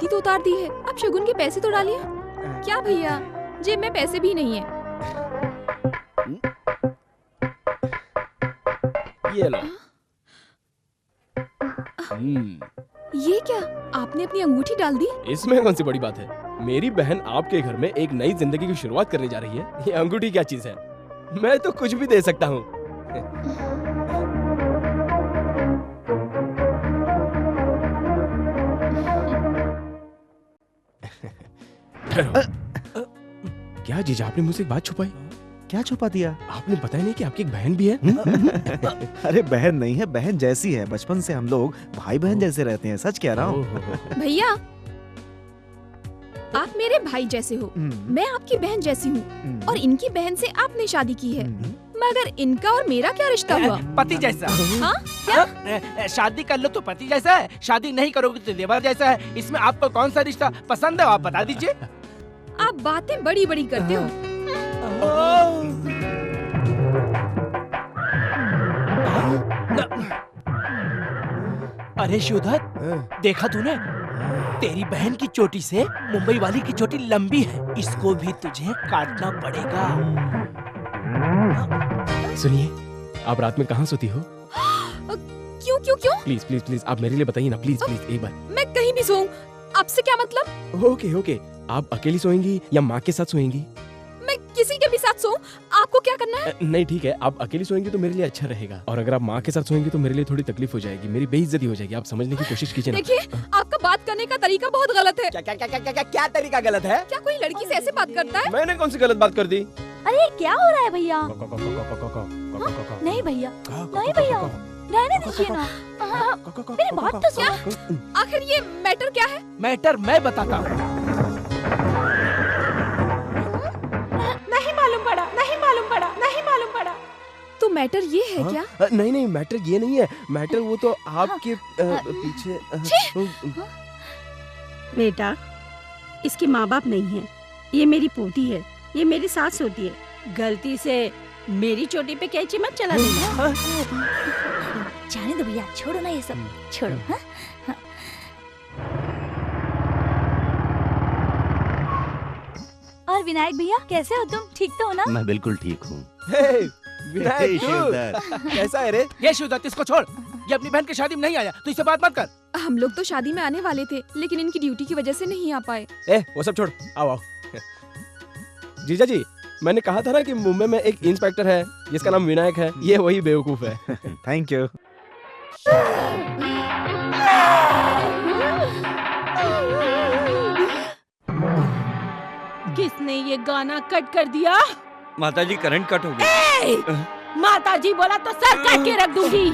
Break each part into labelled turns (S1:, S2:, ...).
S1: ही तो उतार दी है, अब शगुन के पैसे तो डालिए। क्या भैया, जेब में पैसे भी नहीं है।
S2: ये लो।
S1: ये क्या, आपने अपनी अंगूठी डाल दी?
S2: इसमें कौन सी बड़ी बात है? मेरी बहन आपके घर में एक नई जिंदगी की शुरुआत करने जा रही है। ये अंगूठी क्या चीज है? मैं तो कुछ भी दे सकता हूँ। क्या जीजा, आपने मुझसे एक बात छुपाई?
S3: क्या छुपा दिया?
S2: आपने बताया नहीं कि आपकी एक बहन भी है?
S3: अरे बहन नहीं है, बहन जैसी है। बचपन से हम लोग भाई बहन जैसे रहते हैं, सच कह रहा हूँ।
S1: भैया, आप मेरे भाई जैसे हो, मैं आपकी बहन जैसी हूँ, और इनकी बहन से आपने शादी की है, मगर इनका और मेरा क्या रिश्ता हुआ?
S4: पति जैसा।
S1: हाँ? क्या?
S4: शादी कर लो तो पति जैसा है, शादी नहीं करोगे तो देवर जैसा है। इसमें आपको कौन सा रिश्ता पसंद है, आप बता दीजिए।
S1: आप बातें बड़ी बड़ी करते हो।
S4: अरे शिवधर, देखा तूने? तेरी बहन की चोटी से मुंबई वाली की चोटी लंबी है, इसको भी तुझे काटना पड़ेगा।
S2: सुनिए, आप रात में कहाँ सोती हो?
S1: क्यों क्यों क्यों?
S2: प्लीज प्लीज प्लीज, आप मेरे लिए बताइए ना, प्लीज प्लीज एक बार।
S1: मैं कहीं भी सोऊं, आपसे क्या मतलब?
S2: ओके ओके, आप अकेली सोएंगी या माँ के साथ सोएंगी?
S1: मैं किसी के भी साथ सोऊं, आपको क्या करना है?
S2: नहीं ठीक है, आप अकेली सोएंगी तो मेरे लिए अच्छा रहेगा, और अगर आप माँ के साथ सोएंगी तो मेरे लिए थोड़ी तकलीफ हो जाएगी, मेरी बेइज्जती हो जाएगी। आप समझने की कोशिश कीजिए ना।
S1: देखिए, आपका बात करने का तरीका बहुत गलत है।
S4: क्या क्या क्या क्या क्या क्या तरीका गलत है?
S1: क्या कोई लड़की से ऐसे बात करता है?
S2: मैंने कौन सी गलत बात कर दी?
S5: अरे क्या हो रहा है भैया? नहीं भैया, नहीं भैया, रहने दीजिए ना। मेरी बात तो सुनो।
S1: आखिर ये मैटर क्या है?
S4: मैटर मैं बताता हूँ।
S5: नहीं मालूम पड़ा, नहीं मालूम पड़ा, नहीं मालूम पड़ा।
S1: तो मैटर ये है क्या?
S2: नहीं नहीं, मैटर ये नहीं है। मैटर वो तो आपके पीछे।
S6: बेटा, इसके माँ बाप नहीं है, ये मेरी पोती है, ये मेरी सास होती है। गलती से मेरी चोटी पे कैंची मत चला देना।
S5: जाने दो भैया, छोड़ो ना ये सब, छोड़ो। हाँ? और विनायक भैया, कैसे हो तुम? ठीक तो हो ना?
S3: मैं बिल्कुल ठीक हूँ।
S2: विनायक तू कैसा है रे?
S4: ये शिवदत्त, इसको छोड़। ये अपनी बहन की शादी में नहीं आया, तो इससे बात मत कर।
S1: हम लोग तो शादी में आने वाले थे, लेकिन इनकी ड्यूटी की वजह से नहीं आ पाए।
S2: वो सब छोड़, आओ आओ। जीजा जी, मैंने कहा था ना कि मुंबई में एक इंस्पेक्टर है जिसका नाम विनायक है, ये वही बेवकूफ है।
S3: Thank you.
S6: किसने ये गाना कट कर दिया?
S7: माताजी, करंट कट हो गया।
S6: माताजी बोला तो सर काट के रख दूंगी।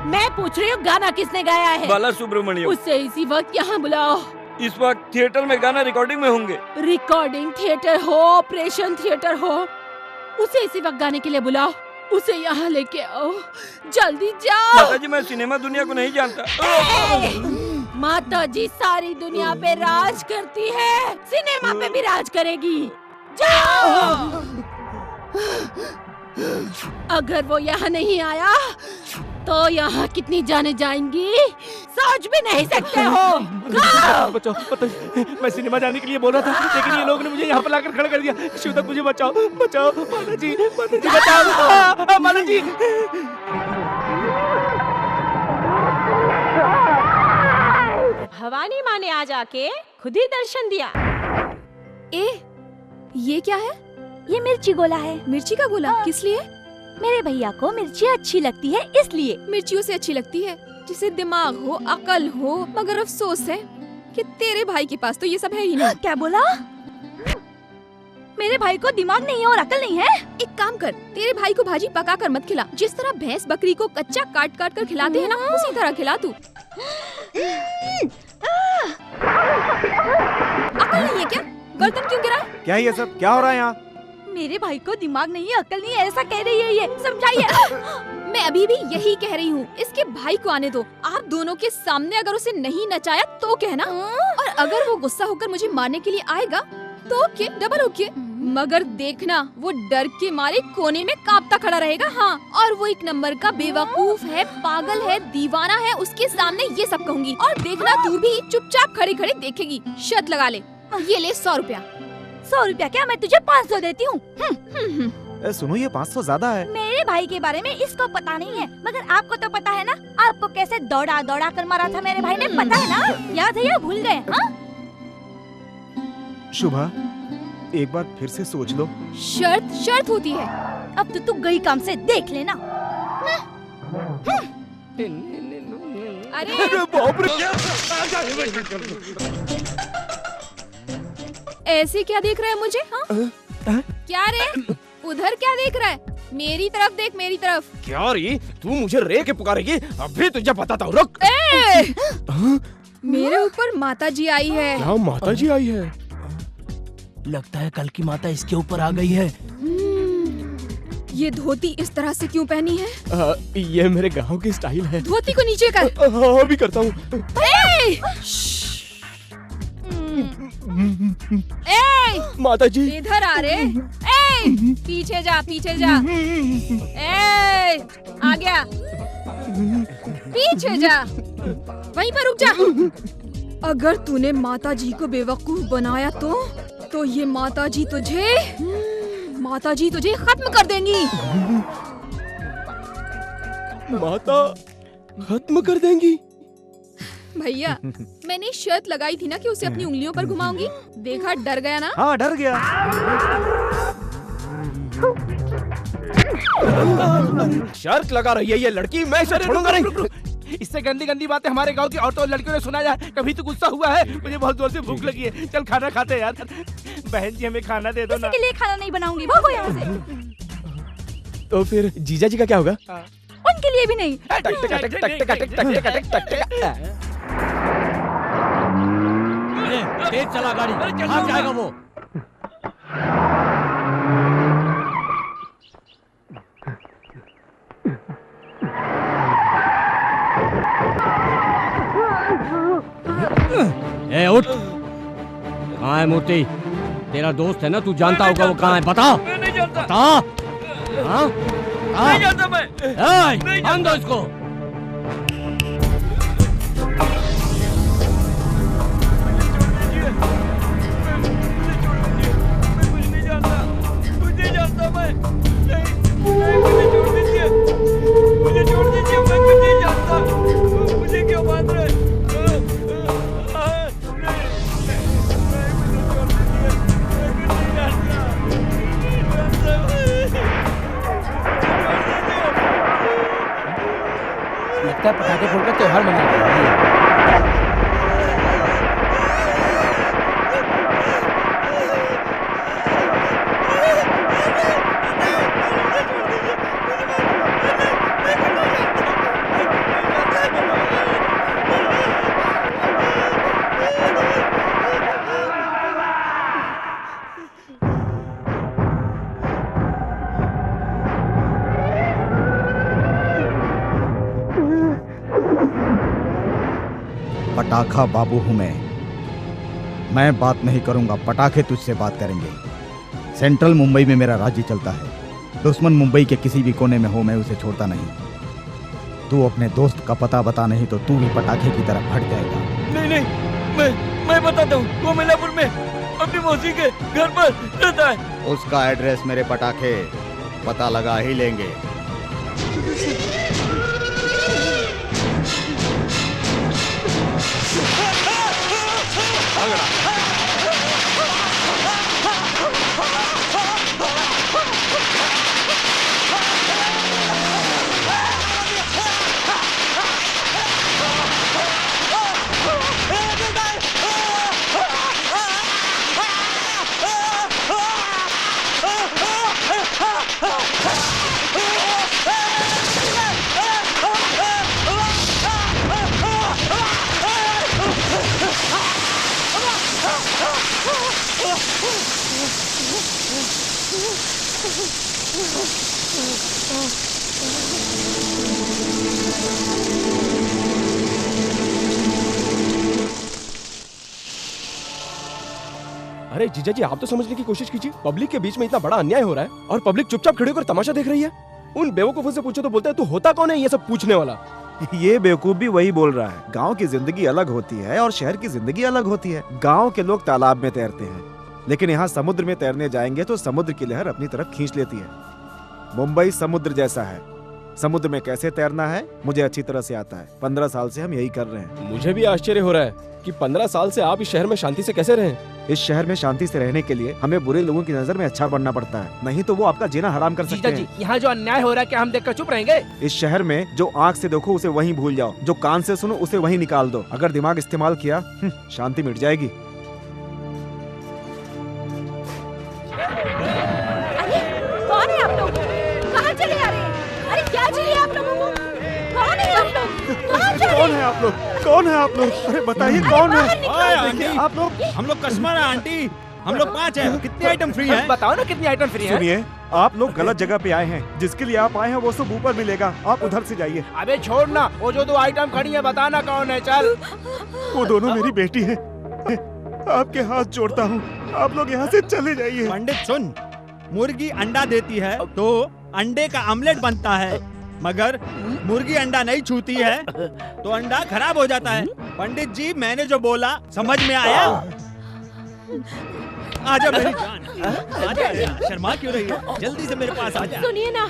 S6: मैं पूछ रही हूँ, गाना किसने गाया है?
S7: बाला सुब्रमण्यम।
S6: उससे इसी वक्त यहाँ बुलाओ।
S7: इस वक्त थिएटर में गाना रिकॉर्डिंग में होंगे।
S6: रिकॉर्डिंग थिएटर हो, ऑपरेशन थिएटर हो, उसे इसी वक्त गाने के लिए बुलाओ। उसे यहाँ लेके आओ, जल्दी जाओ।
S7: माताजी, मैं सिनेमा दुनिया को नहीं जानता।
S6: माताजी सारी दुनिया पे राज करती है, सिनेमा पे भी राज करेगी। जाओ। अगर वो यहाँ नहीं आया तो यहाँ कितनी जाने जाएंगी, सोच भी नहीं सकते हो।
S4: बचाओ, मैं सिनेमा जाने के लिए बोल रहा था, लेकिन ये लोग ने मुझे यहाँ पर लाकर खड़ा कर दिया। शिवदत्त, मुझे बचाओ, बचाओ। माताजी, माताजी बचाओ, माताजी।
S6: भवानी माँ ने आज आके खुद ही दर्शन दिया।
S1: ये क्या है?
S5: ये मिर्ची गोला है।
S1: मिर्ची का गोला? किस लिए?
S5: मेरे भैया को मिर्ची अच्छी लगती है, इसलिए।
S1: मिर्चियों से अच्छी लगती है जिसे दिमाग हो, अकल हो, मगर अफसोस है कि तेरे भाई के पास तो ये सब है ही नहीं।
S5: क्या बोला? मेरे भाई को दिमाग नहीं है और अकल नहीं है?
S1: एक काम कर, तेरे भाई को भाजी पका कर मत खिला, जिस तरह भैंस बकरी को कच्चा काट काट कर खिलाते हैं ना, उसी तरह खिला तू। अकल नहीं है क्या? गर्दन क्यों गिरा?
S3: क्या ये सब क्या हो रहा है यहाँ?
S5: मेरे भाई को दिमाग नहीं है, अकल नहीं है, ऐसा कह रही है ये, समझाइए।
S1: मैं अभी भी यही कह रही हूँ, इसके भाई को आने दो। आप दोनों के सामने अगर उसे नहीं नचाया तो कहना, और अगर वो गुस्सा होकर मुझे मारने के लिए आएगा तो ओके, डबल ओके। मगर देखना वो डर के मारे कोने में कांपता खड़ा रहेगा। हाँ, और वो एक नंबर का बेवकूफ है, पागल है, दीवाना है। उसके सामने ये सब कहूंगी और देखना तू भी चुपचाप खड़ी खड़ी देखेगी। शर्त लगा ले, ये ले 100 रुपया।
S5: 100 रुपया क्या, मैं तुझे 500 देती हूँ।
S3: सुनो, ये 500 ज्यादा है।
S5: मेरे भाई के बारे में इसको पता नहीं है, मगर आपको तो पता है ना। आपको कैसे दौड़ा दौड़ा कर मारा था मेरे भाई ने, पता है ना? याद है या भूल गए? हाँ?
S3: शुभा, एक बार फिर से सोच लो।
S1: शर्त होती है।
S5: अब तो तू गई काम से देख लेना।
S1: अरे
S2: बाप रे!
S1: ऐसे क्या देख रहा है मुझे? हाँ? क्या रे, उधर क्या देख रहा है? मेरी तरफ देख, मेरी तरफ।
S2: क्या री, तू मुझे रे के पुकारेगी? अभी तुझे बताता हूँ, रुक।
S1: मेरे ऊपर माताजी आई है।
S2: क्या माताजी आई है?
S4: लगता है कल की माता इसके ऊपर आ गई है।
S1: ये धोती इस तरह से क्यों पहनी है?
S2: ये मेरे गांव की स्टाइल है।
S1: धोती को नीचे कर।
S2: हाँ, अभी करता हूँ। माताजी
S1: इधर आ रे। पीछे जा, पीछे जा। आ गया, पीछे जा, वहीं पर रुक जा। अगर तूने माताजी को बेवकूफ बनाया तो ये माताजी तुझे खत्म कर देंगी।
S2: माता खत्म कर देंगी?
S1: भैया, मैंने शर्त लगाई थी ना कि उसे अपनी उंगलियों पर घुमाऊंगी। देखा, डर गया ना?
S3: हाँ, डर गया।
S2: शर्त लगा रही है ये लड़की, मैं इसे छोड़ूंगा नहीं।
S4: इससे गंदी गंदी बातें हमारे गांव की औरतों और लड़कियों ने सुना जाए। कभी तो गुस्सा हुआ है। मुझे बहुत जोर से भूख लगी है, चल खाना खाते हैं यार। बहन जी, हमें खाना दे दो ना।
S5: किसी के लिए खाना नहीं बनाऊंगी, भागो यहाँ से।
S2: तो फिर जीजा जी का क्या होगा?
S5: उनके लिए भी नहीं।
S7: तेज चला गाड़ी, भाग जाएगा वो। ए उठ, कहाँ है मूर्ति? तेरा दोस्त है ना, तू जानता होगा वो कहाँ है, बता।
S4: मैं नहीं जानता।
S7: बता। हाँ?
S4: नहीं जानता मैं।
S7: बांध दो इसको।
S4: मुझे छोड़ दीजिए, मैं कुछ नहीं जानता। मुझे क्यों बांध रहे?
S2: लगता है पटाखे फोड़कर त्योहार मना रहे हैं।
S3: पटाखा बाबू हूं मैं बात नहीं करूंगा, पटाखे तुझसे बात करेंगे। सेंट्रल मुंबई में मेरा राज्य चलता है। दुश्मन मुंबई के किसी भी कोने में हो, मैं उसे छोड़ता नहीं। तू अपने दोस्त का पता बता, नहीं तो तू भी पटाखे की तरफ हट जाएगा।
S7: नहीं, मैं बताता हूँ। वो मिलापुर में अपनी मौसी के घर पर रहता है।
S3: उसका एड्रेस मेरे पटाखे पता लगा ही लेंगे।
S2: अरे जीजा जी आप तो समझने की कोशिश कीजिए, पब्लिक के बीच में इतना बड़ा अन्याय हो रहा है और पब्लिक चुपचाप खड़े होकर तमाशा देख रही है। उन बेवकूफों से पूछो तो बोलते हैं तू होता कौन है ये सब पूछने वाला।
S8: ये बेवकूफ भी वही बोल रहा है। गांव की जिंदगी अलग होती है और शहर की जिंदगी अलग होती है। गांव के लोग तालाब में तैरते हैं, लेकिन यहाँ समुद्र में तैरने जाएंगे तो समुद्र की लहर अपनी तरफ खींच लेती है। मुंबई समुद्र जैसा है, समुद्र में कैसे तैरना है मुझे अच्छी तरह से आता है। 15 साल से हम यही कर रहे हैं।
S2: मुझे भी आश्चर्य हो रहा है कि 15 साल से आप इस शहर में शांति से कैसे रहे।
S8: इस शहर में शांति से रहने के लिए हमें बुरे लोगों की नजर में अच्छा बनना पड़ता है, नहीं तो वो आपका जीना हराम कर सकते
S4: जीजा जी,
S8: हैं।
S4: यहाँ जो अन्याय हो रहा है क्या हम देखकर चुप रहेंगे?
S8: इस शहर में जो आँख से देखो उसे वहीं भूल जाओ, जो कान से सुनो उसे वहीं निकाल दो। अगर दिमाग इस्तेमाल किया शांति मिट जाएगी।
S5: अरे कौन है आप लोग? कहाँ चले आ रहे हैं? अरे क्या चाहिए आप लोगों को? कौन है आप लोग? कहाँ जा रहे
S8: कौन
S5: हैं?
S8: है आप लोग? कौन है आप लोग? अरे बताइए कौन है? देखिए, आप लोग
S9: हम लोग कस्टमर हैं आंटी, हम लोग 5 हैं। कितने आइटम फ्री हैं?
S4: बताओ ना कितनी आइटम फ्री है?
S8: सुनिए, आप लोग गलत जगह पे आए हैं। जिसके लिए आप आए हैं वो सब ऊपर मिलेगा, आप उधर से जाइए।
S4: अबे छोड़ ना, वो जो 2 आइटम खड़ी है बताना कौन है, चल।
S8: वो दोनों मेरी बेटी है। आपके हाथ जोड़ता हूँ, आप लोग यहाँ से चले जाइए।
S9: पंडित सुन, मुर्गी अंडा देती है तो अंडे का आमलेट बनता है, मगर मुर्गी अंडा नहीं छूती है तो अंडा खराब हो जाता है। पंडित जी मैंने जो बोला समझ में आया? आजा मेरी जान, आजा, शर्मा क्यों रही है? जल्दी से मेरे पास आजा।
S5: सुनिए ना,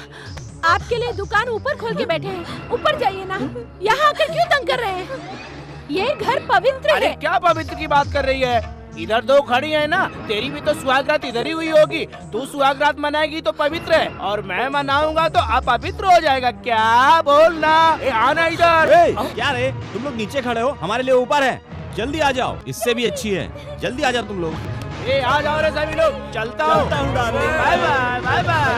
S5: आपके लिए दुकान ऊपर खोल के बैठे हैं, ऊपर जाइए ना। यहाँ आकर क्यों तंग कर रहे हैं? ये घर पवित्र
S4: अरे
S5: है।
S4: क्या पवित्र की बात कर रही है? इधर 2 खड़ी है ना, तेरी भी तो सुहागरात इधर ही हुई होगी। तू सुहागरात मनाएगी तो पवित्र है और मैं मनाऊंगा तो अपवित्र हो जाएगा। क्या बोलना? आना इधर।
S9: क्या रे, तुम लोग नीचे खड़े हो, हमारे लिए ऊपर है। जल्दी आ जाओ, इससे भी अच्छी है। जल्दी आ जाओ तुम लोग।
S4: आ जाओ रे सभी लोग, चलता हूँ।
S9: डार्लिंग।
S4: Bye bye.